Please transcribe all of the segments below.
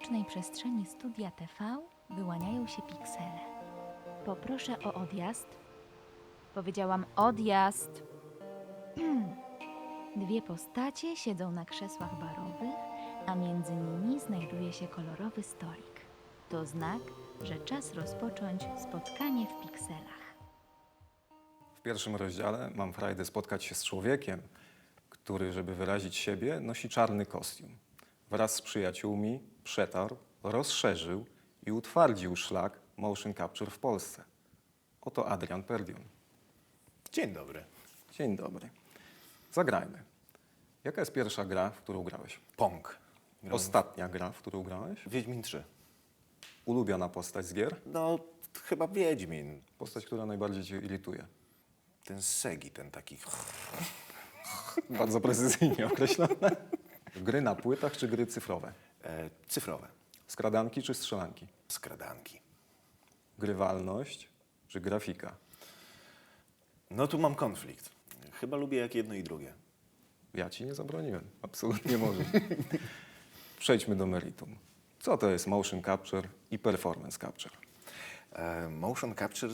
mrocznej przestrzeni studia TV wyłaniają się piksele. Poproszę o odjazd. Powiedziałam odjazd. Dwie postacie siedzą na krzesłach barowych, a między nimi znajduje się kolorowy stolik. To znak, że czas rozpocząć spotkanie w pikselach. W pierwszym rozdziale mam frajdę spotkać się z człowiekiem, który, żeby wyrazić siebie, nosi czarny kostium. Wraz z przyjaciółmi przetarł, rozszerzył i utwardził szlak motion capture w Polsce. Oto Adrian Perdion. Dzień dobry. Dzień dobry. Zagrajmy. Jaka jest pierwsza gra, w którą grałeś? Pong. Ostatnia gra, w którą grałeś? Wiedźmin 3. Ulubiona postać z gier? No, chyba Wiedźmin. Postać, która najbardziej cię irytuje. Ten Segi, ten taki... Bardzo precyzyjnie określone. Gry na płytach czy gry cyfrowe? Cyfrowe. Skradanki czy strzelanki? Skradanki. Grywalność czy grafika? No tu mam konflikt. Chyba lubię jak jedno i drugie. Ja ci nie zabroniłem. Absolutnie możesz. Przejdźmy do meritum. Co to jest motion capture i performance capture? Motion capture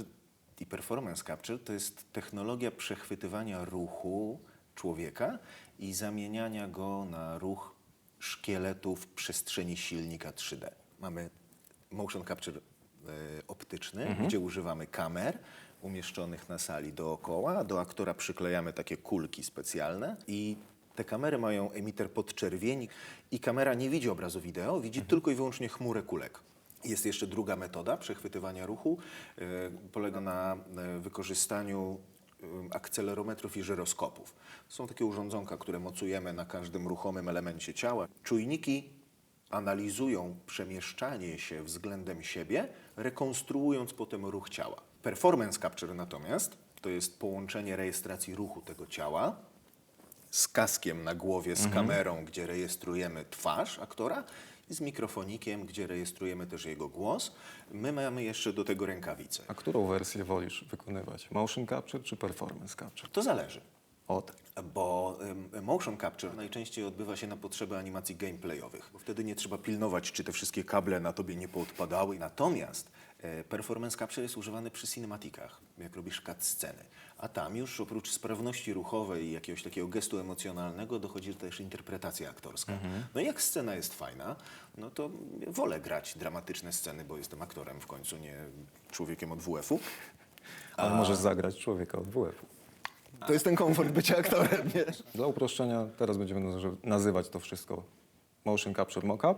i performance capture to jest technologia przechwytywania ruchu człowieka i zamieniania go na ruch szkieletu w przestrzeni silnika 3D. Mamy motion capture optyczny, gdzie używamy kamer umieszczonych na sali dookoła. Do aktora przyklejamy takie kulki specjalne i te kamery mają emiter podczerwieni i kamera nie widzi obrazu wideo, widzi tylko i wyłącznie chmurę kulek. Jest jeszcze druga metoda przechwytywania ruchu. Polega na wykorzystaniu akcelerometrów i żyroskopów. Są takie urządzonka, które mocujemy na każdym ruchomym elemencie ciała. Czujniki analizują przemieszczanie się względem siebie, rekonstruując potem ruch ciała. Performance capture natomiast to jest połączenie rejestracji ruchu tego ciała z kaskiem na głowie, z kamerą, gdzie rejestrujemy twarz aktora i z mikrofonikiem, gdzie rejestrujemy też jego głos. My mamy jeszcze do tego rękawice. A którą wersję wolisz wykonywać? Motion capture czy performance capture? To zależy. Od. Bo motion capture najczęściej odbywa się na potrzeby animacji gameplayowych, bo wtedy nie trzeba pilnować, czy te wszystkie kable na tobie nie poodpadały. Natomiast performance capture jest używany przy cinematikach, jak robisz cutsceny. A tam już oprócz sprawności ruchowej i jakiegoś takiego gestu emocjonalnego dochodzi też interpretacja aktorska. No i jak scena jest fajna, no to wolę grać dramatyczne sceny, bo jestem aktorem w końcu, nie człowiekiem od WF-u. Ale możesz zagrać człowieka od WF-u. To jest ten komfort bycia aktorem, nie? Dla uproszczenia teraz będziemy nazywać to wszystko motion capture mockup.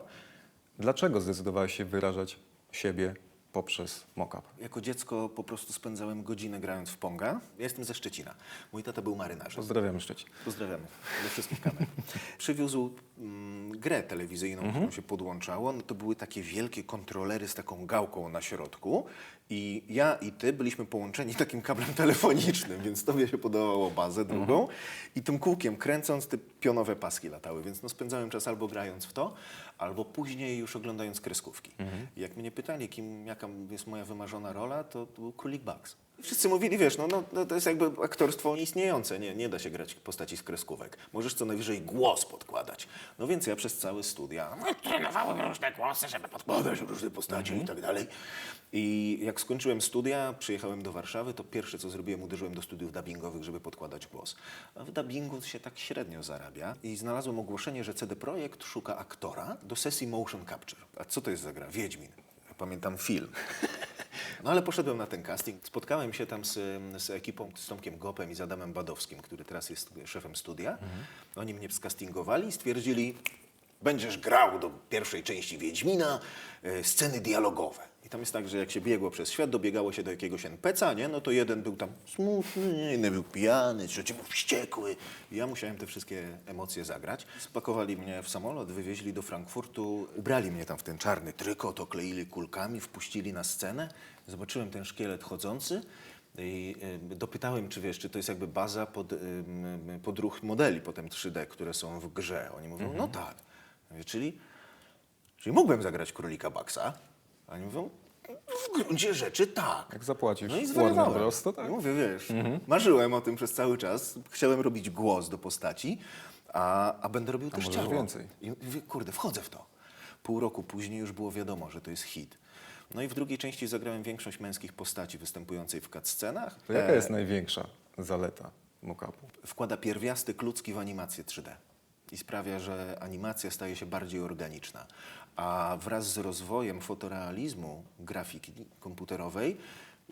Dlaczego zdecydowałeś się wyrażać siebie poprzez mockup? Jako dziecko po prostu spędzałem godzinę grając w Ponga. Ja jestem ze Szczecina. Mój tata był marynarzem. Pozdrawiamy Szczecin. Pozdrawiamy ze wszystkich kamer. Przywiózł grę telewizyjną, którą się podłączało. No to były takie wielkie kontrolery z taką gałką na środku i ja i ty byliśmy połączeni takim kablem telefonicznym, więc tobie się podawało bazę drugą i tym kółkiem kręcąc te pionowe paski latały, więc no spędzałem czas albo grając w to, albo później już oglądając kreskówki. Jak mnie pytali, jaka jest moja wymarzona rola, to był Królik Bugs. Wszyscy mówili, wiesz, no to jest jakby aktorstwo nieistniejące, nie da się grać postaci z kreskówek. Możesz co najwyżej głos podkładać. No więc ja przez całe studia trenowałem różne głosy, żeby podkładać różne postaci i tak dalej. I jak skończyłem studia, przyjechałem do Warszawy, to pierwsze co zrobiłem, uderzyłem do studiów dubbingowych, żeby podkładać głos. A w dubbingu się tak średnio zarabia i znalazłem ogłoszenie, że CD Projekt szuka aktora do sesji motion capture. A co to jest za gra? Wiedźmin. Ja pamiętam film. No ale poszedłem na ten casting, spotkałem się tam z ekipą, z Tomkiem Gopem i z Adamem Badowskim, który teraz jest szefem studia. Oni mnie skastingowali i stwierdzili, będziesz grał do pierwszej części Wiedźmina sceny dialogowe. I tam jest tak, że jak się biegło przez świat, dobiegało się do jakiegoś NPC-a, nie? No to jeden był tam smutny, inny był pijany, trzeci był wściekły. I ja musiałem te wszystkie emocje zagrać. Spakowali mnie w samolot, wywieźli do Frankfurtu, ubrali mnie tam w ten czarny trykot, okleili kulkami, wpuścili na scenę. Zobaczyłem ten szkielet chodzący i dopytałem, czy wiesz, czy to jest jakby baza pod ruch modeli potem 3D, które są w grze. Oni mówią, no tak. Ja mówię, czyli mógłbym zagrać Królika Bugsa? A oni mówią, w gruncie rzeczy tak. Jak zapłacisz No i Warner zwariowałem. Bros, to tak. I mówię, wiesz, marzyłem o tym przez cały czas. Chciałem robić głos do postaci, a będę robił też możesz ciało. więcej. I mówię, kurde, wchodzę w to. Pół roku później już było wiadomo, że to jest hit. No i w drugiej części zagrałem większość męskich postaci występującej w cutscenach. To jaka jest największa zaleta mock-upu? Wkłada pierwiastek ludzki w animację 3D i sprawia, że animacja staje się bardziej organiczna. A wraz z rozwojem fotorealizmu grafiki komputerowej,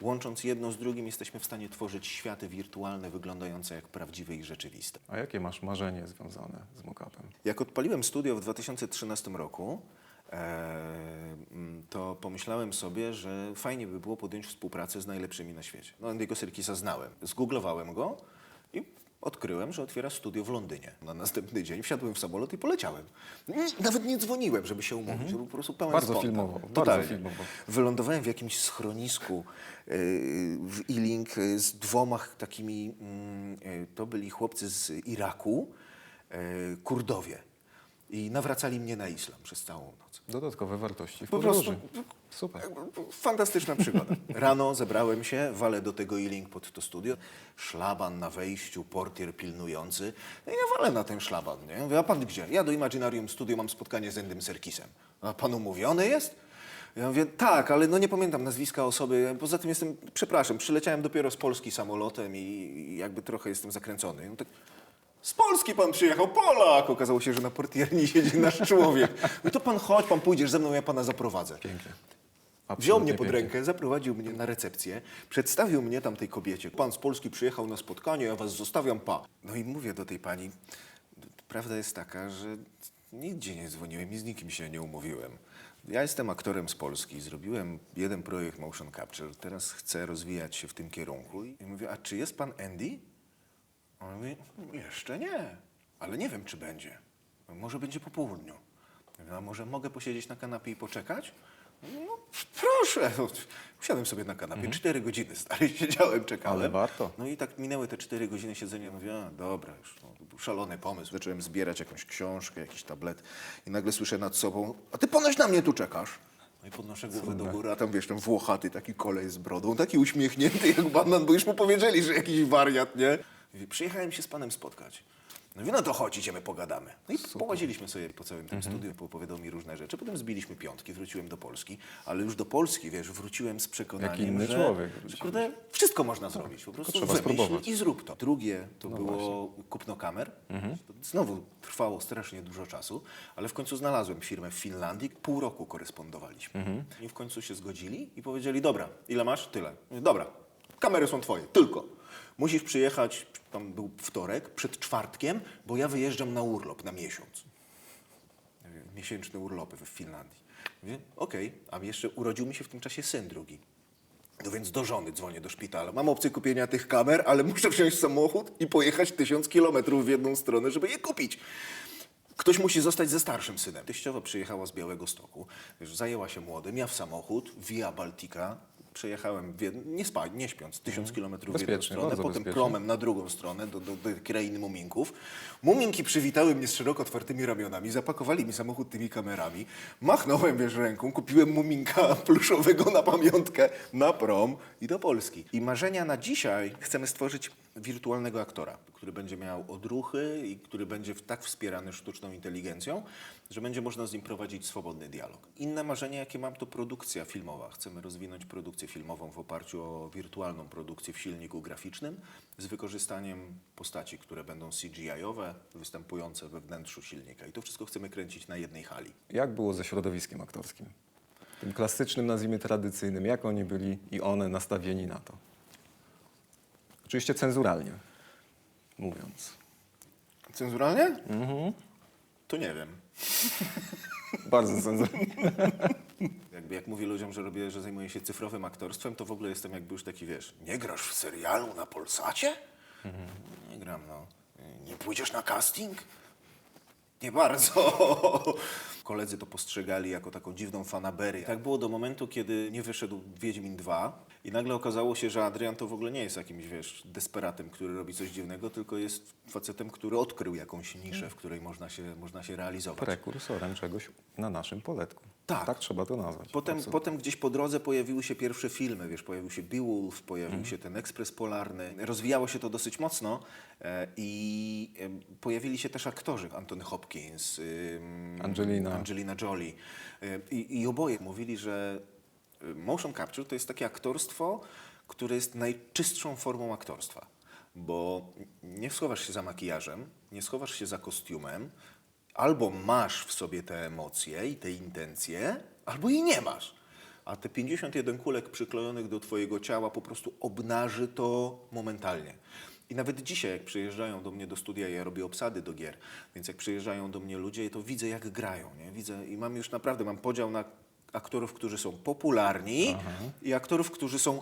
łącząc jedno z drugim, jesteśmy w stanie tworzyć światy wirtualne wyglądające jak prawdziwe i rzeczywiste. A jakie masz marzenie związane z mock-upem? Jak odpaliłem studio w 2013 roku, to pomyślałem sobie, że fajnie by było podjąć współpracę z najlepszymi na świecie. No, Andy'ego Serkisa znałem, zgooglowałem go i odkryłem, że otwiera studio w Londynie. Na następny dzień wsiadłem w samolot i poleciałem. Nawet nie dzwoniłem, żeby się umówić, żeby po prostu pełen Bardzo spontan. filmowo, Totalnie. bardzo filmowo. Wylądowałem w jakimś schronisku w Ealing z dwoma takimi, to byli chłopcy z Iraku, Kurdowie. I nawracali mnie na islam przez całą noc. Dodatkowe wartości w Po podróży. prostu Super. fantastyczna przygoda. Rano zebrałem się, walę do tego Ealing pod to studio. Szlaban na wejściu, portier pilnujący. No i ja walę na ten szlaban, nie? Mówię, a pan gdzie? Ja do Imaginarium Studio mam spotkanie z Endym Serkisem. A pan umówiony jest? Ja mówię, tak, ale no nie pamiętam nazwiska osoby. Poza tym przepraszam, przyleciałem dopiero z Polski samolotem i jakby trochę jestem zakręcony. No tak, z Polski pan przyjechał, Polak! Okazało się, że na portierni siedzi nasz człowiek. No to pan chodź, pan pójdziesz ze mną, ja pana zaprowadzę. Pięknie. Wziął Absolutnie mnie pod pięknie. rękę, zaprowadził mnie na recepcję, przedstawił mnie tam tej kobiecie. Pan z Polski przyjechał na spotkanie, ja was zostawiam, pa. No i mówię do tej pani, prawda jest taka, że nigdzie nie dzwoniłem i z nikim się nie umówiłem. Ja jestem aktorem z Polski, zrobiłem jeden projekt motion capture, teraz chcę rozwijać się w tym kierunku. I mówię, a czy jest pan Andy? On mówi, jeszcze nie, ale nie wiem, czy będzie. Może będzie po południu. Ja mówię, a może mogę posiedzieć na kanapie i poczekać? No, proszę. No, usiadłem sobie na kanapie, 4 godziny stary, siedziałem, czekałem. Ale warto. No i tak minęły te 4 godziny siedzenia. Mówię, a dobra, już no, to był szalony pomysł. Zacząłem zbierać jakąś książkę, jakiś tablet i nagle słyszę nad sobą, a ty ponoć na mnie tu czekasz. No i podnoszę głowę do góry, a tam wiesz, ten włochaty taki kolej z brodą, taki uśmiechnięty jak banan, bo już mu powiedzieli, że jakiś wariat, nie? Mówi, przyjechałem się z panem spotkać. No i no to chodź, idziemy, pogadamy. No i połaziliśmy sobie po całym tym studiu, opowiadał mi różne rzeczy. Potem zbiliśmy piątki, wróciłem do Polski, ale już do Polski, wiesz, wróciłem z przekonaniem, inny że, człowiek że wróciłeś. kurde, wszystko można zrobić. Po prostu trzeba wymyśl spróbować. i zrób to. Drugie to było kupno kamer. To znowu trwało strasznie dużo czasu, ale w końcu znalazłem firmę w Finlandii. Pół roku korespondowaliśmy. I w końcu się zgodzili i powiedzieli, dobra, ile masz? Tyle. Mówię, dobra, kamery są twoje, tylko. Musisz przyjechać, tam był wtorek, przed czwartkiem, bo ja wyjeżdżam na urlop na miesiąc. Miesięczne urlopy w Finlandii. Mówię, okej, a jeszcze urodził mi się w tym czasie syn drugi. No więc do żony dzwonię do szpitala. Mam opcję kupienia tych kamer, ale muszę wziąć samochód i pojechać 1000 kilometrów w jedną stronę, żeby je kupić. Ktoś musi zostać ze starszym synem. Teściowa przyjechała z Białegostoku, wiesz, zajęła się młodym, ja w samochód, Via Baltica. Przejechałem, nie śpiąc, 1000 kilometrów w jedną Bezpiecznie, stronę, bardzo potem bezpiecznie. promem na drugą stronę, do krainy Muminków. Muminki przywitały mnie z szeroko otwartymi ramionami, zapakowali mi samochód tymi kamerami. Machnąłem, wiesz, ręką, kupiłem Muminka pluszowego na pamiątkę, na prom i do Polski. I marzenia na dzisiaj chcemy stworzyć wirtualnego aktora, który będzie miał odruchy i który będzie tak wspierany sztuczną inteligencją, że będzie można z nim prowadzić swobodny dialog. Inne marzenie, jakie mam, to produkcja filmowa. Chcemy rozwinąć produkcję filmową w oparciu o wirtualną produkcję w silniku graficznym z wykorzystaniem postaci, które będą CGI-owe, występujące we wnętrzu silnika. I to wszystko chcemy kręcić na jednej hali. Jak było ze środowiskiem aktorskim? Tym klasycznym, nazwijmy tradycyjnym. Jak oni byli i one nastawieni na to? Oczywiście cenzuralnie mówiąc. Cenzuralnie? To nie wiem. Bardzo cenzuralnie. Jak mówię ludziom, że zajmuję się cyfrowym aktorstwem, to w ogóle jestem jakby już taki, wiesz, nie grasz w serialu na Polsacie? Nie gram, no. Nie pójdziesz na casting? Nie bardzo. Koledzy to postrzegali jako taką dziwną fanaberię. Tak było do momentu, kiedy nie wyszedł Wiedźmin 2 i nagle okazało się, że Adrian to w ogóle nie jest jakimś, wiesz, desperatem, który robi coś dziwnego, tylko jest facetem, który odkrył jakąś niszę, w której można się realizować. Prekursorem czegoś na naszym poletku. Tak. Tak trzeba to nazwać. Potem gdzieś po drodze pojawiły się pierwsze filmy, wiesz, pojawił się Beowulf, pojawił się ten Ekspres Polarny. Rozwijało się to dosyć mocno pojawili się też aktorzy, Anthony Hopkins, Angelina Jolie. I oboje mówili, że motion capture to jest takie aktorstwo, które jest najczystszą formą aktorstwa. Bo nie schowasz się za makijażem, nie schowasz się za kostiumem, albo masz w sobie te emocje i te intencje, albo jej nie masz. A te 51 kulek przyklejonych do twojego ciała po prostu obnaży to momentalnie. I nawet dzisiaj, jak przyjeżdżają do mnie do studia, ja robię obsady do gier, więc jak przyjeżdżają do mnie ludzie, to widzę, jak grają. Nie? Widzę i mam już naprawdę, mam podział na aktorów, którzy są popularni i aktorów, którzy są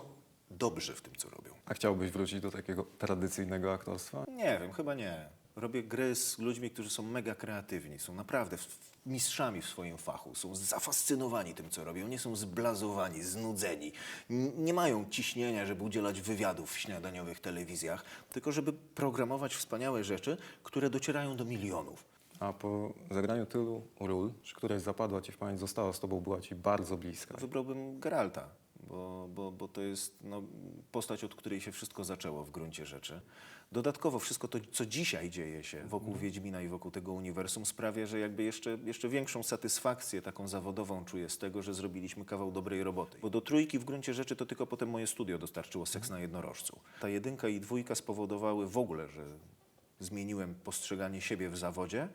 dobrzy w tym, co robią. A chciałbyś wrócić do takiego tradycyjnego aktorstwa? Nie wiem, chyba nie. Robię gry z ludźmi, którzy są mega kreatywni, są naprawdę mistrzami w swoim fachu, są zafascynowani tym, co robią, nie są zblazowani, znudzeni. Nie mają ciśnienia, żeby udzielać wywiadów w śniadaniowych telewizjach, tylko żeby programować wspaniałe rzeczy, które docierają do milionów. A po zagraniu tylu ról, czy któraś zapadła ci w pamięć, została z tobą, była ci bardzo bliska? Wybrałbym Geralta, bo to jest postać, od której się wszystko zaczęło w gruncie rzeczy. Dodatkowo wszystko to, co dzisiaj dzieje się wokół Wiedźmina i wokół tego uniwersum, sprawia, że jakby jeszcze większą satysfakcję taką zawodową czuję z tego, że zrobiliśmy kawał dobrej roboty. Bo do trójki w gruncie rzeczy to tylko potem moje studio dostarczyło Seks na jednorożcu. Ta jedynka i dwójka spowodowały w ogóle, że zmieniłem postrzeganie siebie w zawodzie,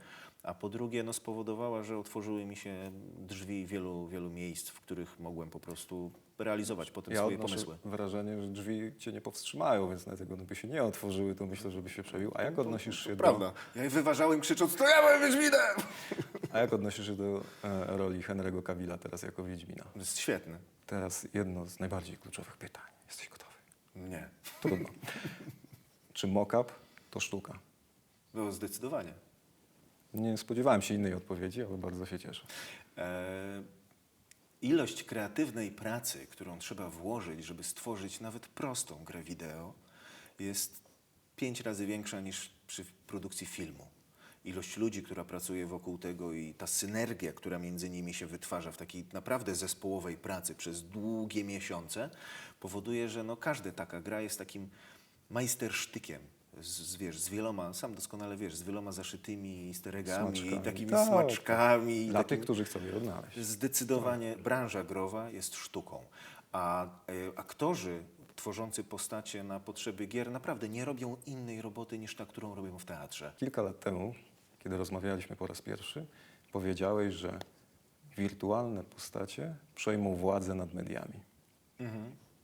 a po drugie spowodowała, że otworzyły mi się drzwi wielu, wielu miejsc, w których mogłem po prostu realizować potem swoje pomysły. Wrażenie, że drzwi cię nie powstrzymają, więc dlatego by się nie otworzyły, to myślę, żeby się przebił. A jak odnosisz się Prawda. Ja je wyważałem krzycząc, to ja byłem Wiedźminem! A jak odnosisz się do roli Henry'ego Cavilla teraz jako Wiedźmina? To jest świetne. Teraz jedno z najbardziej kluczowych pytań. Jesteś gotowy? Nie. Trudno. Czy mock-up to sztuka? No zdecydowanie. Nie spodziewałem się innej odpowiedzi, ale bardzo się cieszę. Ilość kreatywnej pracy, którą trzeba włożyć, żeby stworzyć nawet prostą grę wideo, jest 5 razy większa niż przy produkcji filmu. Ilość ludzi, która pracuje wokół tego i ta synergia, która między nimi się wytwarza w takiej naprawdę zespołowej pracy przez długie miesiące, powoduje, że każda taka gra jest takim majstersztykiem. Z wieloma, sam doskonale wiesz, z wieloma zaszytymi easter eggami, Smaczkami. takimi Tak, smaczkami. Dla tych, którzy chcą je odnaleźć. Zdecydowanie branża growa jest sztuką, a aktorzy tworzący postacie na potrzeby gier naprawdę nie robią innej roboty niż ta, którą robią w teatrze. Kilka lat temu, kiedy rozmawialiśmy po raz pierwszy, powiedziałeś, że wirtualne postacie przejmą władzę nad mediami.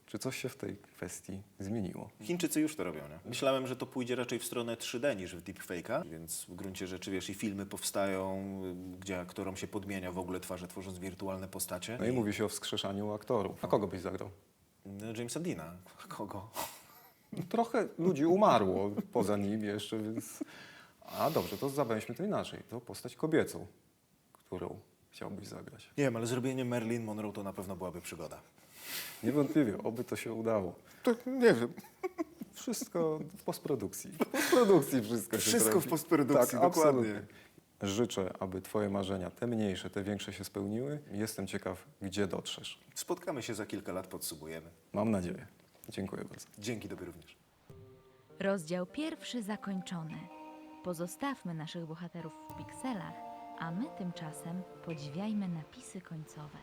Czy coś się w tej kwestii zmieniło? Chińczycy już to robią, nie? Myślałem, że to pójdzie raczej w stronę 3D niż w deepfake'a, więc w gruncie rzeczy, wiesz, i filmy powstają, gdzie aktorom się podmienia w ogóle twarze, tworząc wirtualne postacie. No i mówi się o wskrzeszaniu aktorów. A kogo byś zagrał? Jamesa Deana. Kogo? Trochę ludzi umarło poza nim jeszcze, więc... A dobrze, to zawęźmy to inaczej. To postać kobiecą, którą chciałbyś zagrać. Nie wiem, ale zrobienie Marilyn Monroe to na pewno byłaby przygoda. Niewątpliwie, oby to się udało. To nie wiem. Wszystko w postprodukcji. W postprodukcji wszystko się Wszystko zrobi. w postprodukcji, tak, dokładnie. absolutnie. Życzę, aby twoje marzenia, te mniejsze, te większe się spełniły. Jestem ciekaw, gdzie dotrzesz. Spotkamy się za kilka lat, podsumujemy. Mam nadzieję. Dziękuję bardzo. Dzięki tobie również. Rozdział pierwszy zakończony. Pozostawmy naszych bohaterów w pikselach, a my tymczasem podziwiajmy napisy końcowe.